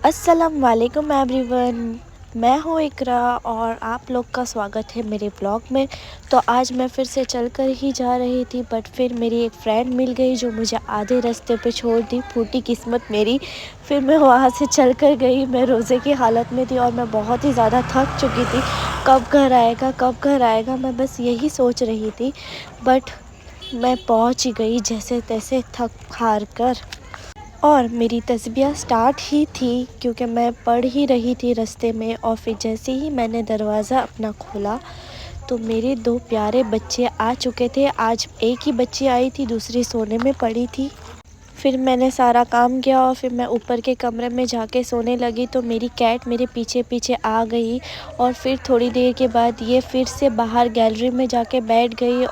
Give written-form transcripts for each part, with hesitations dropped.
अस्सलाम वालेकुम एवरीवन। मैं हूँ इकरा और आप लोग का स्वागत है मेरे ब्लॉग में। तो आज मैं फिर से चल कर ही जा रही थी, बट फिर मेरी एक फ्रेंड मिल गई जो मुझे आधे रास्ते पे छोड़ दी। फूटी किस्मत मेरी। फिर मैं वहाँ से चल कर गई। मैं रोज़े की हालत में थी और मैं बहुत ही ज़्यादा थक चुकी थी। कब घर आएगा, कब घर आएगा, मैं बस यही सोच रही थी। बट मैं पहुँच ही गई जैसे तैसे थक हार कर। और मेरी तस्बीह स्टार्ट ही थी क्योंकि मैं पढ़ ही रही थी रास्ते में। और फिर जैसे ही मैंने दरवाज़ा अपना खोला तो मेरे दो प्यारे बच्चे आ चुके थे। आज एक ही बच्ची आई थी, दूसरी सोने में पड़ी थी। फिर मैंने सारा काम किया और फिर मैं ऊपर के कमरे में जाके सोने लगी तो मेरी कैट मेरे पीछे पीछे आ गई। और फिर थोड़ी देर के बाद ये फिर से बाहर गैलरी में जाके बैठ गई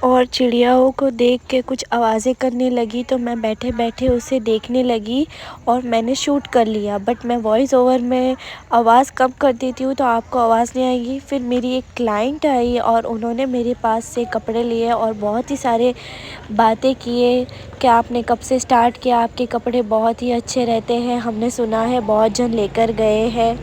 और चिड़ियाओं को देख के कुछ आवाज़ें करने लगी। तो मैं बैठे बैठे उसे देखने लगी और मैंने शूट कर लिया। बट मैं वॉइस ओवर में आवाज़ कम कर देती हूँ तो आपको आवाज़ नहीं आएगी। फिर मेरी एक क्लाइंट आई और उन्होंने मेरे पास से कपड़े लिए और बहुत ही सारे बातें किए कि आपने कब से स्टार्ट किया, आपके कपड़े बहुत ही अच्छे रहते हैं, हमने सुना है बहुत जन लेकर गए हैं।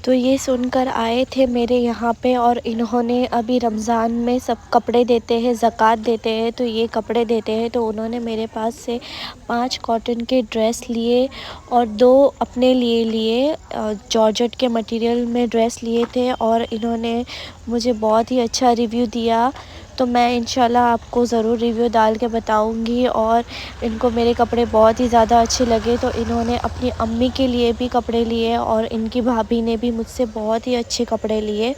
तो ये सुनकर आए थे मेरे यहाँ पे और इन्होंने अभी रमज़ान में सब कपड़े देते हैं, ज़कात देते हैं, तो ये कपड़े देते हैं। तो उन्होंने मेरे पास से 5 कॉटन के ड्रेस लिए और 2 अपने लिए लिए जॉर्जेट के मटेरियल में ड्रेस लिए थे। और इन्होंने मुझे बहुत ही अच्छा रिव्यू दिया। तो मैं इंशाल्लाह आपको ज़रूर रिव्यू डाल के बताऊंगी। और इनको मेरे कपड़े बहुत ही ज़्यादा अच्छे लगे तो इन्होंने अपनी अम्मी के लिए भी कपड़े लिए और इनकी भाभी ने भी मुझसे बहुत ही अच्छे कपड़े लिए।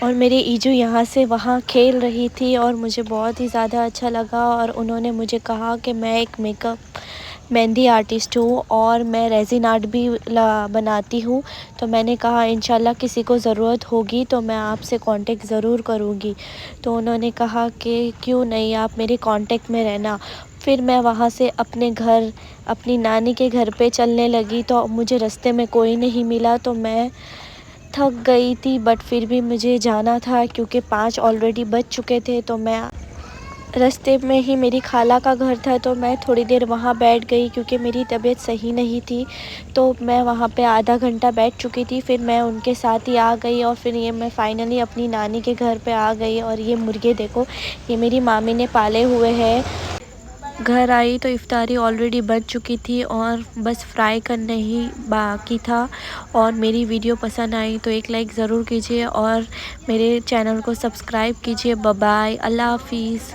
और मेरी ईजू यहाँ से वहाँ खेल रही थी और मुझे बहुत ही ज़्यादा अच्छा लगा। और उन्होंने मुझे कहा कि मैं एक मेकअप मेहंदी आर्टिस्ट हूँ और मैं रेज़िन आर्ट भी बनाती हूँ। तो मैंने कहा इंशाल्लाह किसी को ज़रूरत होगी तो मैं आपसे कांटेक्ट ज़रूर करूँगी। तो उन्होंने कहा कि क्यों नहीं, आप मेरे कांटेक्ट में रहना। फिर मैं वहाँ से अपने घर अपनी नानी के घर पे चलने लगी तो मुझे रास्ते में कोई नहीं मिला। तो मैं थक गई थी बट फिर भी मुझे जाना था क्योंकि 5 ऑलरेडी बज चुके थे। तो मैं रास्ते में ही मेरी खाला का घर था तो मैं थोड़ी देर वहाँ बैठ गई क्योंकि मेरी तबीयत सही नहीं थी। तो मैं वहाँ पे आधा घंटा बैठ चुकी थी। फिर मैं उनके साथ ही आ गई और फिर ये मैं फ़ाइनली अपनी नानी के घर पे आ गई। और ये मुर्गे देखो, ये मेरी मामी ने पाले हुए हैं। घर आई तो इफ़्तारी ऑलरेडी बन चुकी थी और बस फ्राई करने ही बाकी था। और मेरी वीडियो पसंद आई तो एक लाइक ज़रूर कीजिए और मेरे चैनल को सब्सक्राइब कीजिए। बाय बाय, अल्लाह हाफ़िज़।